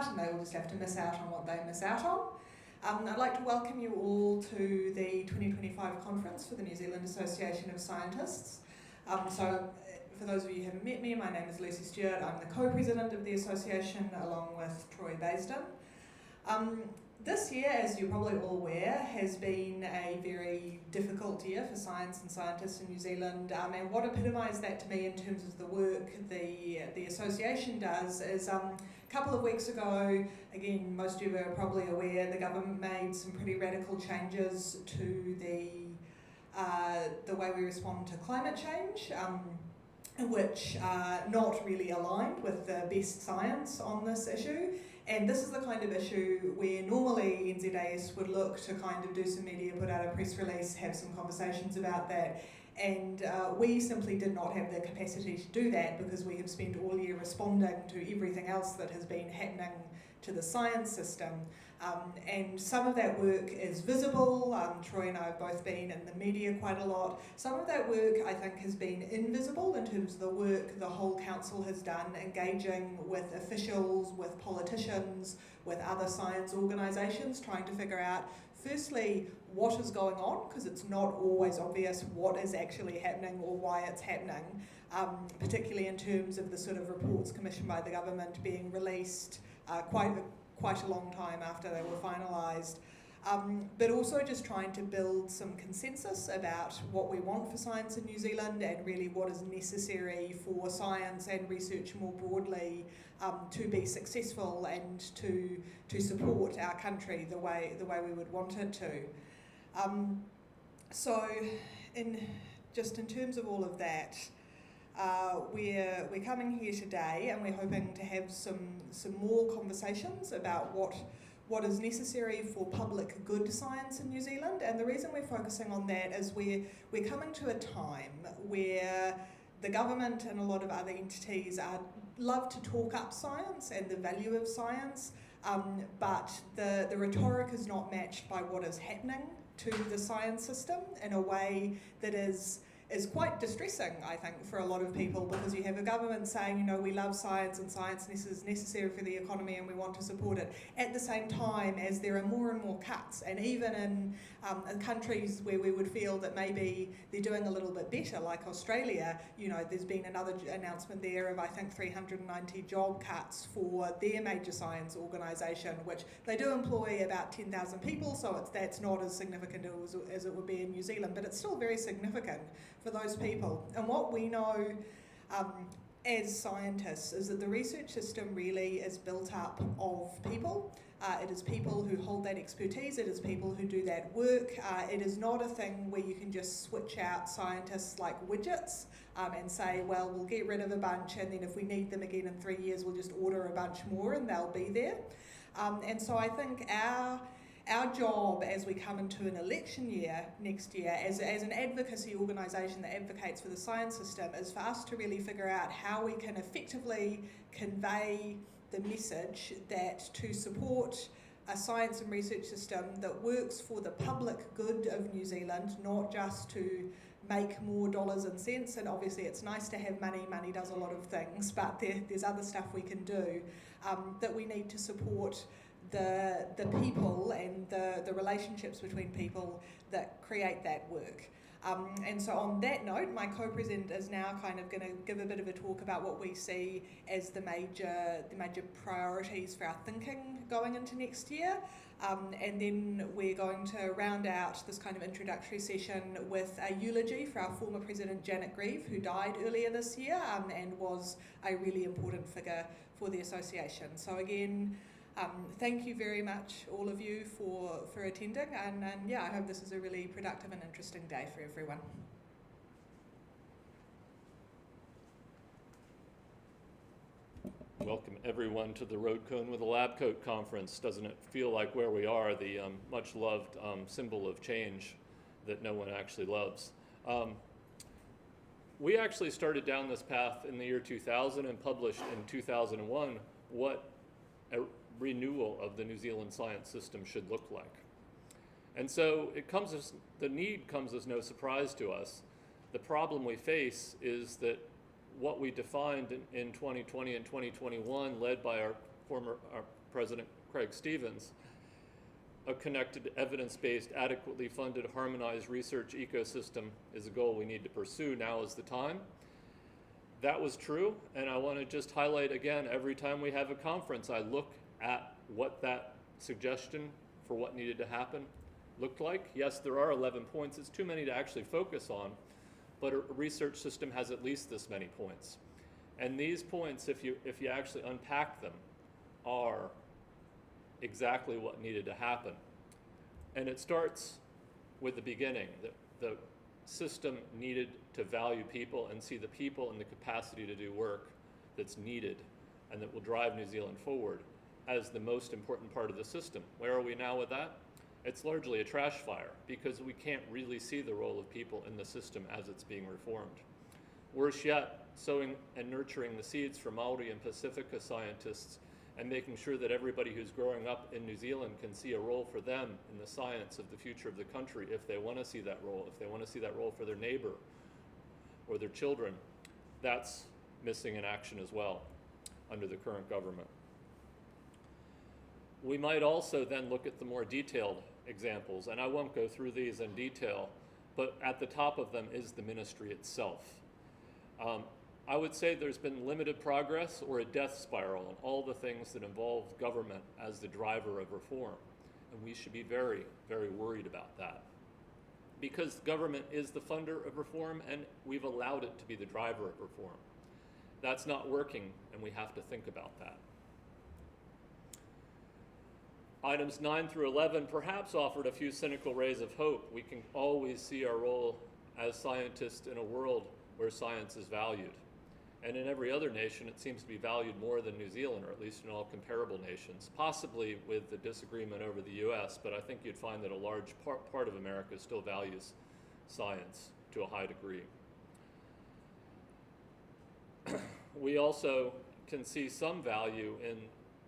and they will just have to miss out on what they miss out on. I'd like to welcome you all to the 2025 conference for the New Zealand Association of Scientists. So for those of you who haven't met me, my name is Lucy Stewart. I'm the co-president of the association along with Troy Baisden. This year, as you're probably all aware, has been a very difficult year for science and scientists in New Zealand, and what epitomised that to me in terms of the work the association does is a couple of weeks ago, again, most of you are probably aware, the government made some pretty radical changes to the way we respond to climate change, which are not really aligned with the best science on this issue. And this is the kind of issue where normally NZAS would look to kind of do some media, put out a press release, have some conversations about that. And we simply did not have the capacity to do that because we have spent all year responding to everything else that has been happening to the science system. And some of that work is visible. Troy and I have both been in the media quite a lot. Some of that work, I think, has been invisible in terms of the work the whole council has done, engaging with officials, with politicians, with other science organisations, trying to figure out, firstly, what is going on, because it's not always obvious what is actually happening or why it's happening, particularly in terms of the sort of reports commissioned by the government being released quite a long time after they were finalised, but also just trying to build some consensus about what we want for science in New Zealand and really what is necessary for science and research more broadly to be successful and to support our country the way we would want it to. So in terms of all of that, we're coming here today and we're hoping to have some more conversations about what is necessary for public good science in New Zealand. And the reason we're focusing on that is we're coming to a time where the government and a lot of other entities love to talk up science and the value of science, but the rhetoric is not matched by what is happening to the science system in a way that is quite distressing, I think, for a lot of people, because you have a government saying, you know, we love science and science is necessary for the economy and we want to support it, at the same time as there are more and more cuts. And even in countries where we would feel that maybe they're doing a little bit better, like Australia, you know, there's been another announcement there of, I think, 390 job cuts for their major science organisation, which they do employ about 10,000 people, so that's not as significant as it would be in New Zealand, but it's still very significant for those people. And what we know as scientists is that the research system really is built up of people. It is people who hold that expertise, it is people who do that work. It is not a thing where you can just switch out scientists like widgets and say, well, we'll get rid of a bunch and then if we need them again in 3 years, we'll just order a bunch more and they'll be there. And so I think our job as we come into an election year next year, as an advocacy organisation that advocates for the science system, is for us to really figure out how we can effectively convey the message that to support a science and research system that works for the public good of New Zealand, not just to make more dollars and cents, and obviously it's nice to have money does a lot of things, but there's other stuff we can do, that we need to support the people and the relationships between people that create that work. And so on that note, my co-president is now kind of going to give a bit of a talk about what we see as the major priorities for our thinking going into next year. And then we're going to round out this kind of introductory session with a eulogy for our former president, Janet Grieve, who died earlier this year and was a really important figure for the association. So again, thank you very much, all of you, for attending, and yeah, I hope this is a really productive and interesting day for everyone. Welcome everyone to the Road Cone with a Lab Coat Conference. Doesn't it feel like where we are, the much loved symbol of change that no one actually loves? We actually started down this path in the year 2000 and published in 2001 what a renewal of the New Zealand science system should look like. And so the need comes as no surprise to us. The problem we face is that what we defined in 2020 and 2021, led by our President Craig Stevens, a connected, evidence-based, adequately funded, harmonized research ecosystem is a goal we need to pursue. Now is the time. That was true, and I want to just highlight again, every time we have a conference, I look at what that suggestion for what needed to happen looked like. Yes, there are 11 points. It's too many to actually focus on, but a research system has at least this many points. And these points, if you actually unpack them, are exactly what needed to happen. And it starts with the beginning. The system needed to value people and see the people and the capacity to do work that's needed and that will drive New Zealand forward as the most important part of the system. Where are we now with that? It's largely a trash fire because we can't really see the role of people in the system as it's being reformed. Worse yet, sowing and nurturing the seeds for Māori and Pacifica scientists and making sure that everybody who's growing up in New Zealand can see a role for them in the science of the future of the country if they want to see that role, if they want to see that role for their neighbor or their children. That's missing in action as well under the current government. We might also then look at the more detailed examples, and I won't go through these in detail, but at the top of them is the ministry itself. I would say there's been limited progress or a death spiral on all the things that involve government as the driver of reform. And we should be very, very worried about that. Because government is the funder of reform and we've allowed it to be the driver of reform. That's not working and we have to think about that. Items 9 through 11 perhaps offered a few cynical rays of hope. We can always see our role as scientists in a world where science is valued. And in every other nation, it seems to be valued more than New Zealand, or at least in all comparable nations, possibly with the disagreement over the US, but I think you'd find that a large part of America still values science to a high degree. We also can see some value in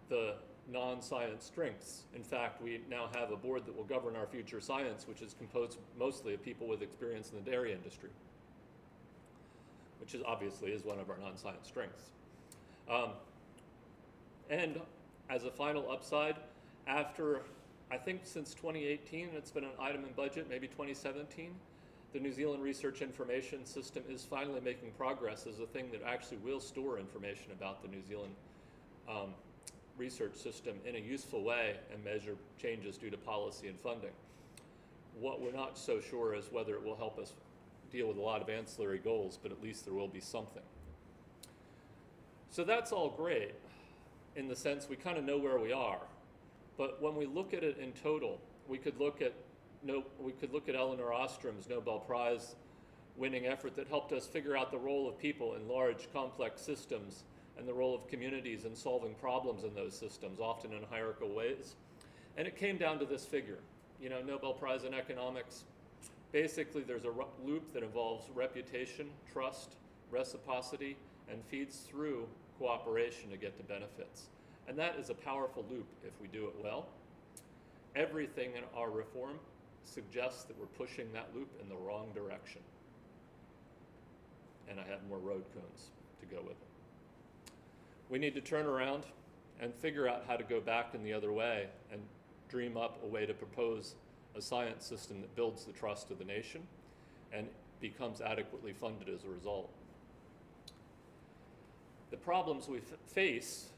the non-science strengths. In fact, we now have a board that will govern our future science, which is composed mostly of people with experience in the dairy industry, which is obviously is one of our non-science strengths. And as a final upside, after, I think since 2018, it's been an item in budget, maybe 2017, the New Zealand Research Information System is finally making progress as a thing that actually will store information about the New Zealand research system in a useful way and measure changes due to policy and funding. What we're not so sure is whether it will help us deal with a lot of ancillary goals, but at least there will be something. So that's all great in the sense we kind of know where we are. But when we look at it in total, we could look at Elinor Ostrom's Nobel Prize winning effort that helped us figure out the role of people in large, complex systems and the role of communities in solving problems in those systems, often in hierarchical ways. And it came down to this figure. You know, Nobel Prize in economics, basically there's a loop that involves reputation, trust, reciprocity, and feeds through cooperation to get the benefits. And that is a powerful loop if we do it well. Everything in our reform suggests that we're pushing that loop in the wrong direction. And I have more road cones to go with it. We need to turn around and figure out how to go back in the other way and dream up a way to propose a science system that builds the trust of the nation and becomes adequately funded as a result. The problems we face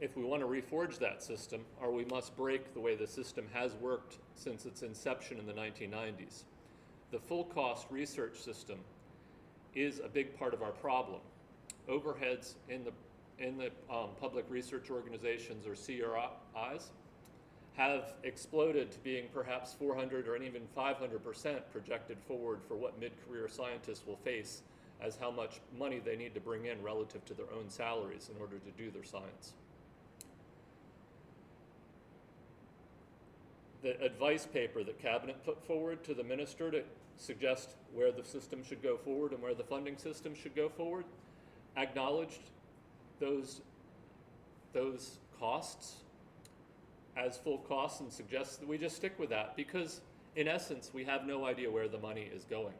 if we want to reforge that system are we must break the way the system has worked since its inception in the 1990s. The full cost research system is a big part of our problem. Overheads in the public research organizations, or CRIs, have exploded to being perhaps 400 or even 500% projected forward for what mid-career scientists will face as how much money they need to bring in relative to their own salaries in order to do their science. The advice paper that Cabinet put forward to the minister to suggest where the system should go forward and where the funding system should go forward acknowledged those costs as full costs and suggests that we just stick with that because in essence we have no idea where the money is going.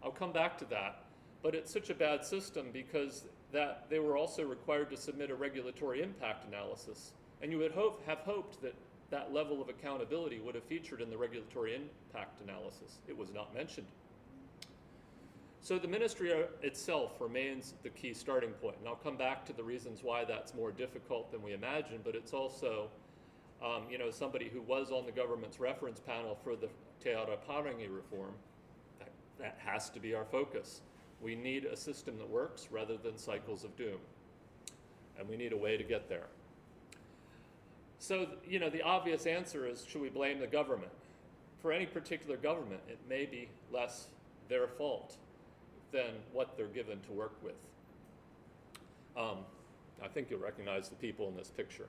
I'll come back to that, but it's such a bad system because that they were also required to submit a regulatory impact analysis And you would have hoped that that level of accountability would have featured in the regulatory impact analysis. It was not mentioned. So the ministry itself remains the key starting point. And I'll come back to the reasons why that's more difficult than we imagined, but it's also, somebody who was on the government's reference panel for the Te Ara Parangi reform, that has to be our focus. We need a system that works rather than cycles of doom. And we need a way to get there. So, the obvious answer is, should we blame the government? For any particular government, it may be less their fault than what they're given to work with. I think you'll recognize the people in this picture.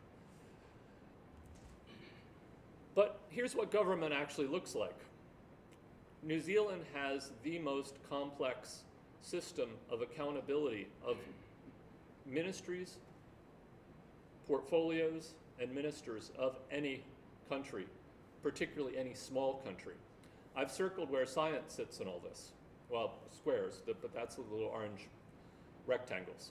But here's what government actually looks like. New Zealand has the most complex system of accountability of ministries, portfolios, and ministers of any country, particularly any small country. I've circled where science sits in all this. Well, squares, but that's the little orange rectangles.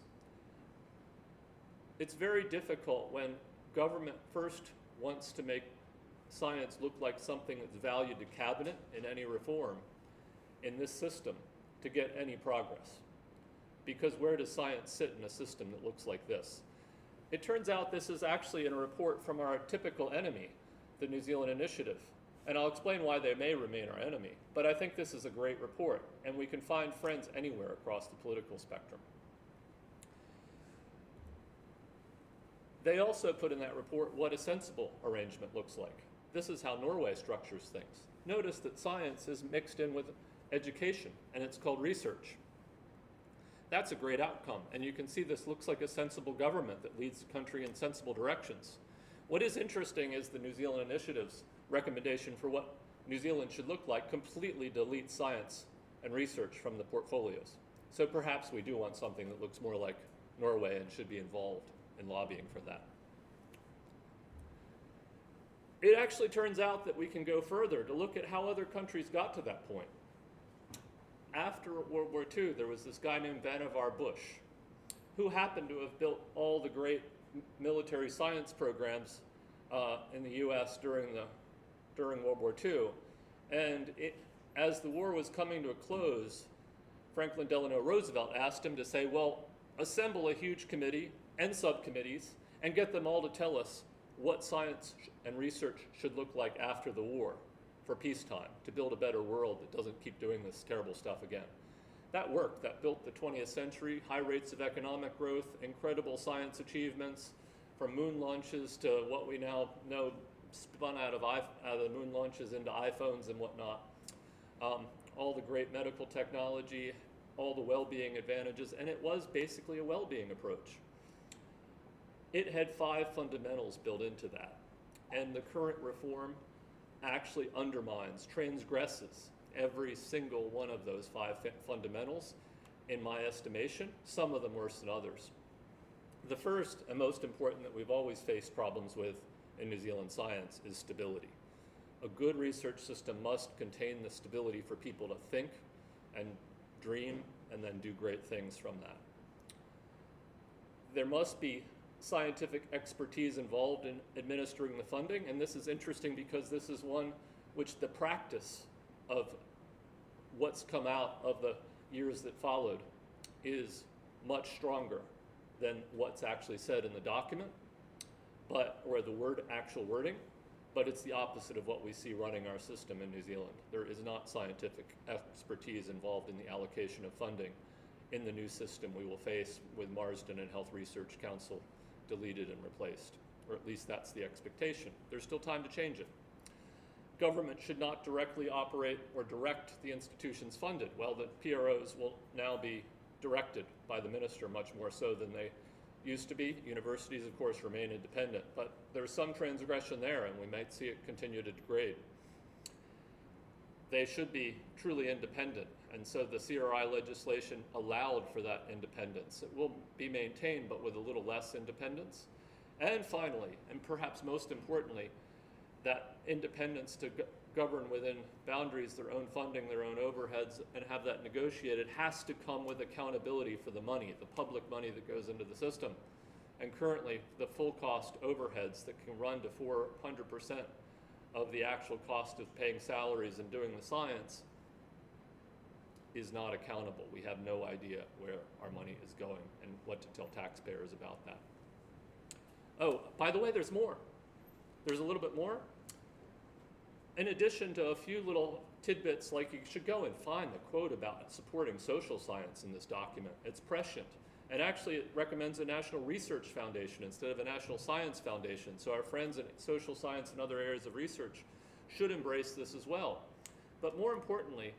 It's very difficult when government first wants to make science look like something that's valued to cabinet in any reform in this system to get any progress. Because where does science sit in a system that looks like this? It turns out this is actually in a report from our typical enemy, the New Zealand Initiative. And I'll explain why they may remain our enemy. But I think this is a great report, and we can find friends anywhere across the political spectrum. They also put in that report what a sensible arrangement looks like. This is how Norway structures things. Notice that science is mixed in with education, and it's called research. That's a great outcome, and you can see this looks like a sensible government that leads the country in sensible directions. What is interesting is the New Zealand Initiative's recommendation for what New Zealand should look like completely deletes science and research from the portfolios. So perhaps we do want something that looks more like Norway and should be involved in lobbying for that. It actually turns out that we can go further to look at how other countries got to that point. After World War II, there was this guy named Vannevar Bush, who happened to have built all the great military science programs in the US during World War II. And as the war was coming to a close, Franklin Delano Roosevelt asked him to say, well, assemble a huge committee and subcommittees and get them all to tell us what science and research should look like after the war for peacetime, to build a better world that doesn't keep doing this terrible stuff again. That worked. That built the 20th century, high rates of economic growth, incredible science achievements, from moon launches to what we now know spun out of the moon launches into iPhones and whatnot. All the great medical technology, all the well-being advantages, and it was basically a well-being approach. It had 5 fundamentals built into that, and the current reform actually undermines, transgresses every single one of those 5 fundamentals, in my estimation, some of them worse than others. The first and most important that we've always faced problems with in New Zealand science is stability. A good research system must contain the stability for people to think and dream and then do great things from that. There must be scientific expertise involved in administering the funding, and this is interesting because this is one which the practice of what's come out of the years that followed is much stronger than what's actually said in the document, or the actual wording, but it's the opposite of what we see running our system in New Zealand. There is not scientific expertise involved in the allocation of funding in the new system we will face with Marsden and Health Research Council deleted and replaced, or at least that's the expectation. There's still time to change it. Government should not directly operate or direct the institutions funded. Well, the PROs will now be directed by the minister much more so than they used to be. Universities, of course, remain independent, but there's some transgression there, and we might see it continue to degrade. They should be truly independent, and so the CRI legislation allowed for that independence. It will be maintained, but with a little less independence. And finally, and perhaps most importantly, that independence to govern within boundaries, their own funding, their own overheads, and have that negotiated has to come with accountability for the money, the public money that goes into the system. And currently, the full cost overheads that can run to 400% of the actual cost of paying salaries and doing the science is not accountable. We have no idea where our money is going and what to tell taxpayers about that. Oh, by the way, there's more. There's a little bit more. In addition to a few little tidbits, like you should go and find the quote about supporting social science in this document. It's prescient. And actually, it recommends a National Research Foundation instead of a National Science Foundation. So our friends in social science and other areas of research should embrace this as well. But more importantly,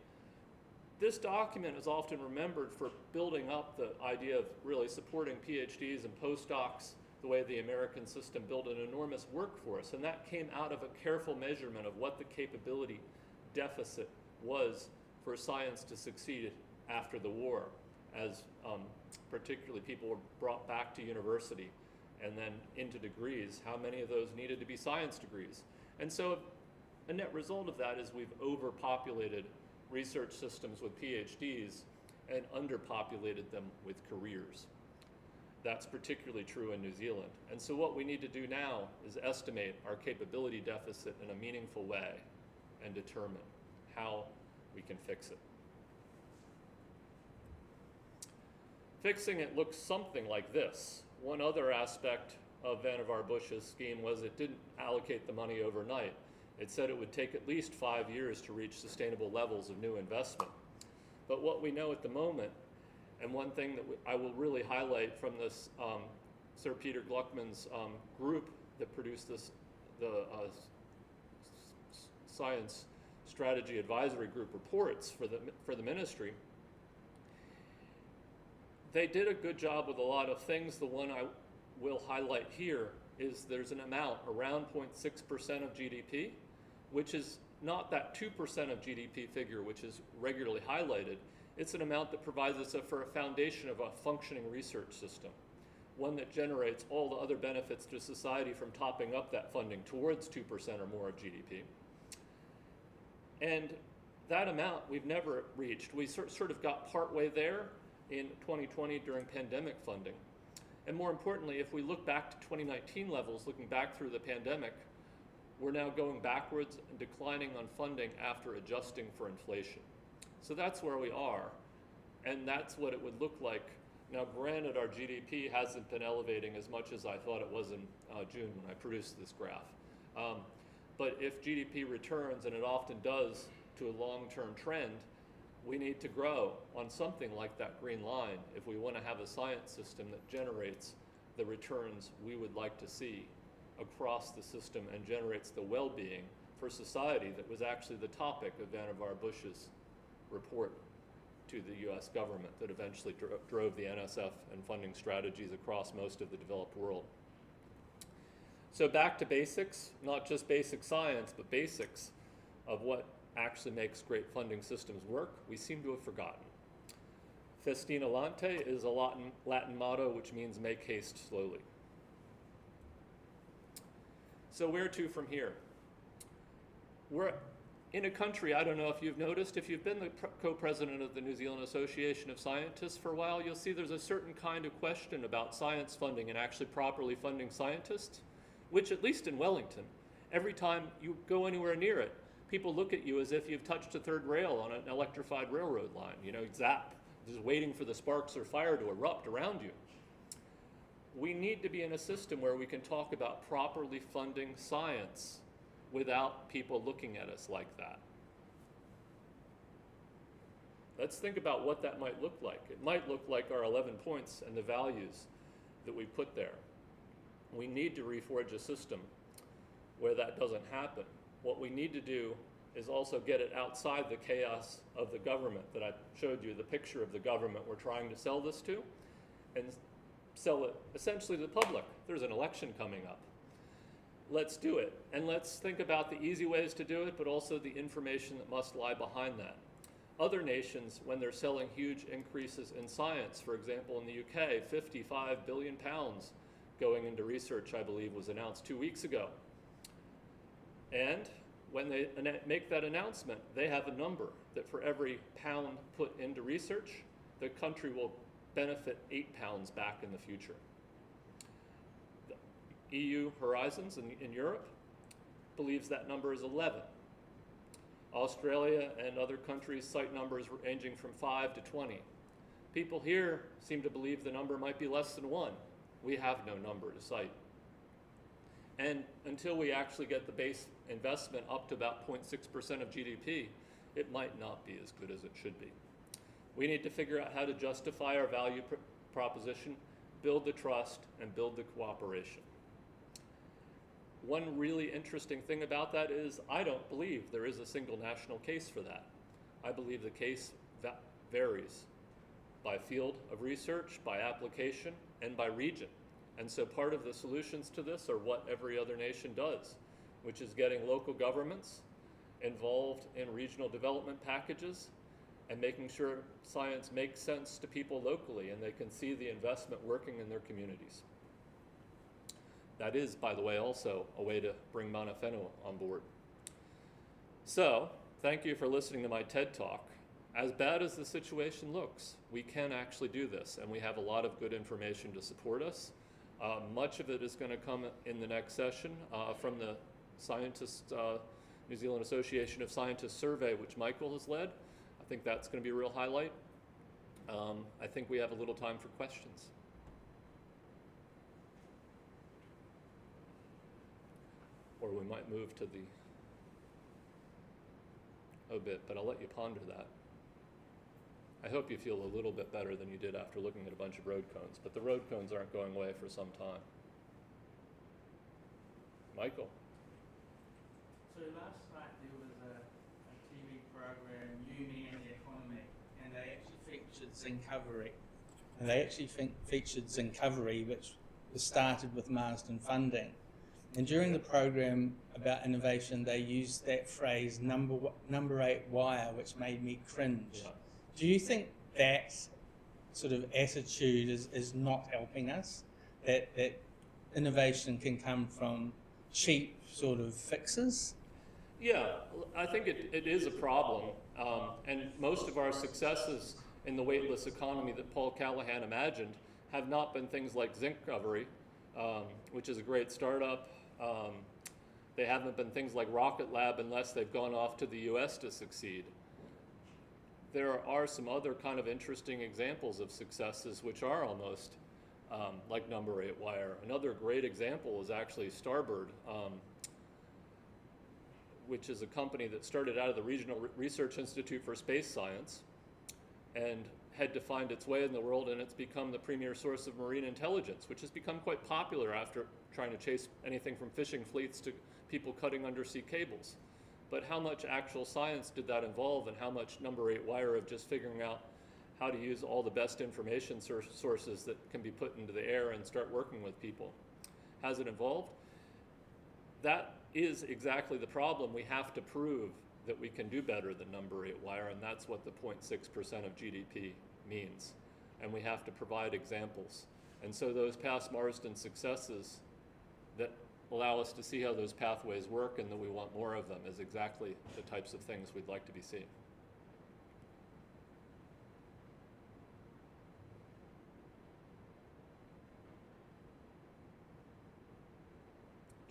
this document is often remembered for building up the idea of really supporting PhDs and postdocs the way the American system built an enormous workforce. And that came out of a careful measurement of what the capability deficit was for science to succeed after the war, as particularly people were brought back to university and then into degrees, how many of those needed to be science degrees. And so a net result of that is we've overpopulated research systems with PhDs and underpopulated them with careers. That's particularly true in New Zealand. And so what we need to do now is estimate our capability deficit in a meaningful way and determine how we can fix it. Fixing it looks something like this. One other aspect of Vannevar Bush's scheme was it didn't allocate the money overnight. It said it would take at least 5 years to reach sustainable levels of new investment. But what we know at the moment, and one thing that I will really highlight from this Sir Peter Gluckman's group that produced this, the Science Strategy Advisory Group reports for the ministry, they did a good job with a lot of things. The one I will highlight here is there's an amount around 0.6% of GDP, which is not that 2% of GDP figure, which is regularly highlighted. It's an amount that provides us for a foundation of a functioning research system, one that generates all the other benefits to society from topping up that funding towards 2% or more of GDP. And that amount we've never reached. We sort of got partway there in 2020 during pandemic funding. And more importantly, if we look back to 2019 levels, looking back through the pandemic, we're now going backwards and declining on funding after adjusting for inflation. So that's where we are, and that's what it would look like. Now, granted, our GDP hasn't been elevating as much as I thought it was in June when I produced this graph. But if GDP returns, and it often does, to a long-term trend, we need to grow on something like that green line if we want to have a science system that generates the returns we would like to see across the system and generates the well-being for society that was actually the topic of Vannevar Bush's report to the US government that eventually drove the NSF and funding strategies across most of the developed world. So back to basics, not just basic science, but basics of what actually makes great funding systems work, we seem to have forgotten. Festina lente is a Latin motto which means make haste slowly. So where to from here? We're in a country, I don't know if you've noticed, if you've been the co-president of the New Zealand Association of Scientists for a while, you'll see there's a certain kind of question about science funding and actually properly funding scientists, which at least in Wellington, every time you go anywhere near it, people look at you as if you've touched a third rail on an electrified railroad line, you know, zap, just waiting for the sparks or fire to erupt around you. We need to be in a system where we can talk about properly funding science without people looking at us like that. Let's think about what that might look like. It might look like our 11 points and the values that we put there. We need to reforge a system where that doesn't happen. What we need to do is also get it outside the chaos of the government that I showed you, the picture of the government we're trying to sell this to, and sell it essentially to the public. There's an election coming up. Let's do it. And let's think about the easy ways to do it, but also the information that must lie behind that. Other nations, when they're selling huge increases in science, for example, in the UK, 55 billion pounds going into research, I believe, was announced 2 weeks ago. And when they make that announcement, they have a number that for every pound put into research, the country will benefit 8 pounds back in the future. EU Horizons in Europe believes that number is 11. Australia and other countries cite numbers ranging from 5 to 20. People here seem to believe the number might be less than 1. We have no number to cite. And until we actually get the base investment up to about 0.6% of GDP, it might not be as good as it should be. We need to figure out how to justify our value proposition, build the trust, and build the cooperation. One really interesting thing about that is I don't believe there is a single national case for that. I believe the case varies by field of research, by application, and by region. And so part of the solutions to this are what every other nation does, which is getting local governments involved in regional development packages and making sure science makes sense to people locally and they can see the investment working in their communities. That is, by the way, also a way to bring Manawhenua on board. So, thank you for listening to my TED Talk. As bad as the situation looks, we can actually do this, and we have a lot of good information to support us. Much of it is going to come in the next session from the New Zealand Association of Scientists survey, which Michael has led. I think that's going to be a real highlight. I think we have a little time for questions. Or we might move to the obit, but I'll let you ponder that. I hope you feel a little bit better than you did after looking at a bunch of road cones, but the road cones aren't going away for some time. Michael? So last night there was a TV program, You, Me and the Economy, and they actually featured Zincovery. And they actually featured Zincovery, which was started with Marsden funding. And during the program about innovation, they used that phrase, number 8 wire, which made me cringe. Yeah. Do you think that sort of attitude is not helping us? That innovation can come from cheap sort of fixes? Yeah, I think it is a problem. And most of our successes in the weightless economy that Paul Callahan imagined have not been things like Zincovery, which is a great startup. They haven't been things like Rocket Lab unless they've gone off to the US to succeed. There are some other kind of interesting examples of successes which are almost like number 8 wire. Another great example is actually Starbird, which is a company that started out of the Regional Research Institute for Space Science and had to find its way in the world, and it's become the premier source of marine intelligence, which has become quite popular after trying to chase anything from fishing fleets to people cutting undersea cables. But how much actual science did that involve, and how much number 8 wire of just figuring out how to use all the best information sources that can be put into the air and start working with people? Has it involved? That is exactly the problem. We have to prove that we can do better than number 8 wire, and that's what the 0.6% of GDP means. And we have to provide examples. And so those past Marsden successes that allow us to see how those pathways work and that we want more of them is exactly the types of things we'd like to be seeing.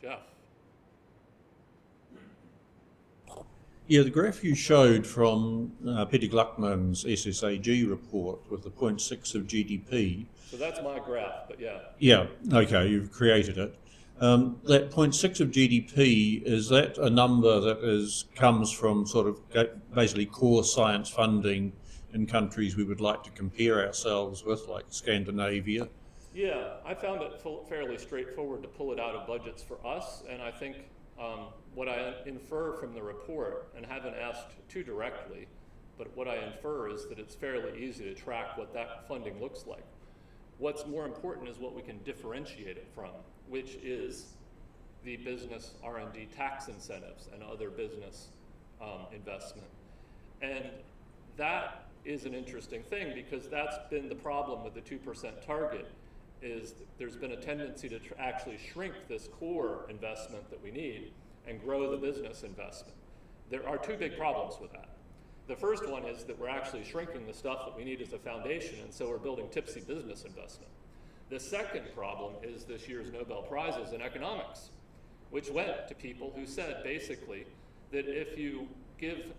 Jeff? Yeah, the graph you showed from Peter Gluckman's SSAG report with the 0.6 of GDP. So that's my graph, but yeah. Yeah, okay, you've created it. That 0.6 of GDP, is that a number that comes from sort of basically core science funding in countries we would like to compare ourselves with, like Scandinavia? Yeah, I found it fairly straightforward to pull it out of budgets for us, and I think what I infer from the report, and haven't asked too directly, but what I infer is that it's fairly easy to track what that funding looks like. What's more important is what we can differentiate it from, which is the business R&D tax incentives and other business investment. And that is an interesting thing because that's been the problem with the 2% target, is there's been a tendency to actually shrink this core investment that we need and grow the business investment. There are two big problems with that. The first one is that we're actually shrinking the stuff that we need as a foundation, and so we're building tipsy business investment. The second problem is this year's Nobel Prizes in economics, which went to people who said basically that if you give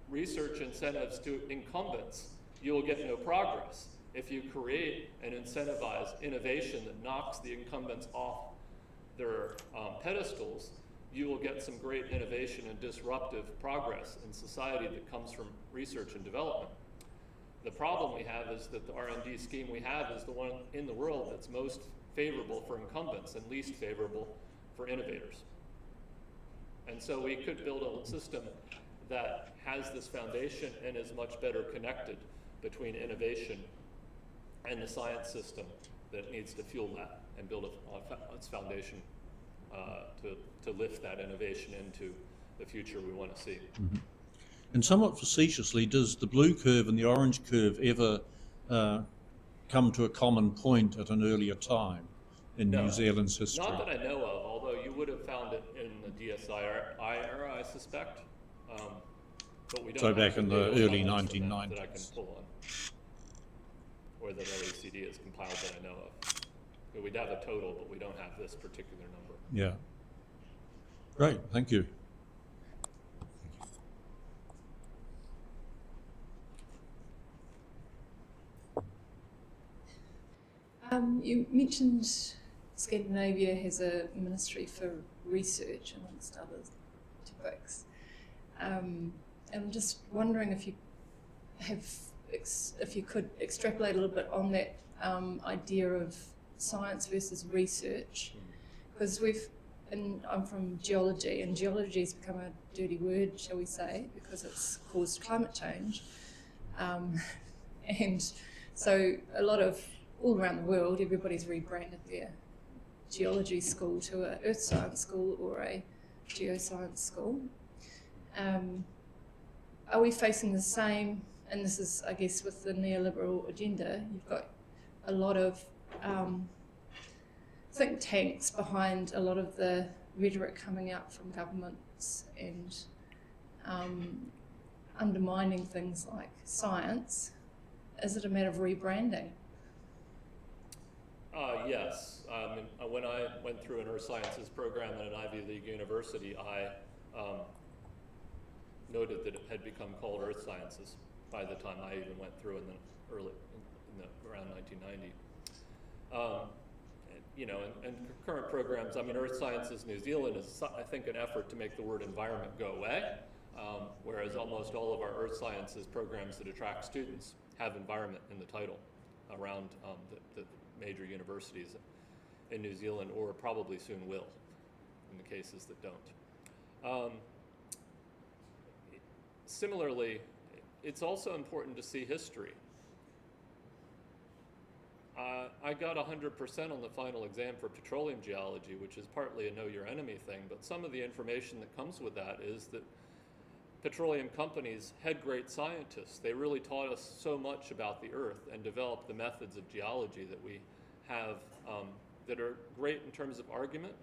research incentives to incumbents, you will get no progress. If you create and incentivize innovation that knocks the incumbents off their pedestals, you will get some great innovation and disruptive progress in society that comes from research and development. The problem we have is that the R&D scheme we have is the one in the world that's most favorable for incumbents and least favorable for innovators. And so we could build a system that has this foundation and is much better connected between innovation and the science system that needs to fuel that and build its foundation to lift that innovation into the future we want to see. Mm-hmm. And somewhat facetiously, does the blue curve and the orange curve ever come to a common point at an earlier time in New Zealand's history? Not that I know of, although you would have found it in the DSI era, I suspect. But we don't So back in the early 1990s. That I can pull on, or that OECD has compiled that I know of. But we'd have a total, but we don't have this particular number. Yeah. Great, thank you. You mentioned Scandinavia has a ministry for research amongst other topics. And I'm just wondering if you have, if you could extrapolate a little bit on that idea of science versus research, because I'm from geology, and geology has become a dirty word, shall we say, because it's caused climate change. And so all around the world, everybody's rebranded their geology school to an earth science school or a geoscience school. Are we facing the same, and this is, I guess, with the neoliberal agenda, you've got a lot of think tanks behind a lot of the rhetoric coming out from governments and undermining things like science. Is it a matter of rebranding? Yes. When I went through an earth sciences program at an Ivy League university, I noted that it had become called earth sciences by the time I even went through in around 1990. And current programs, Earth Sciences New Zealand is, I think, an effort to make the word environment go away, whereas almost all of our earth sciences programs that attract students have environment in the title around the major universities in New Zealand, or probably soon will, in the cases that don't. Similarly, it's also important to see history. I got 100% on the final exam for petroleum geology, which is partly a know your enemy thing, but some of the information that comes with that is that petroleum companies had great scientists. They really taught us so much about the earth and developed the methods of geology that we have that are great in terms of argument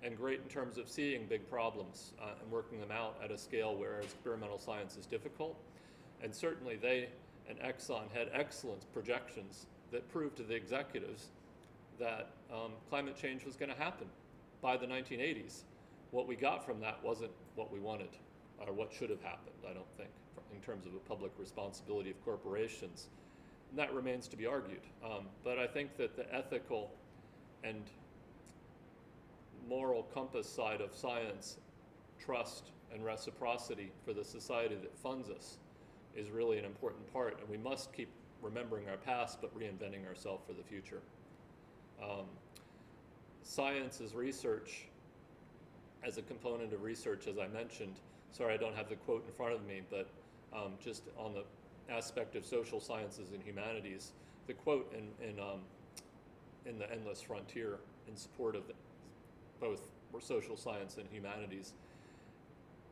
and great in terms of seeing big problems and working them out at a scale where experimental science is difficult. And certainly they and Exxon had excellent projections that proved to the executives that climate change was going to happen by the 1980s. What we got from that wasn't what we wanted, or what should have happened, I don't think, in terms of a public responsibility of corporations. And that remains to be argued. But I think that the ethical and moral compass side of science, trust and reciprocity for the society that funds us, is really an important part, and we must keep remembering our past but reinventing ourselves for the future. Science is research as a component of research, as I mentioned. Sorry, I don't have the quote in front of me, but just on the aspect of social sciences and humanities, the quote in The Endless Frontier in support of both social science and humanities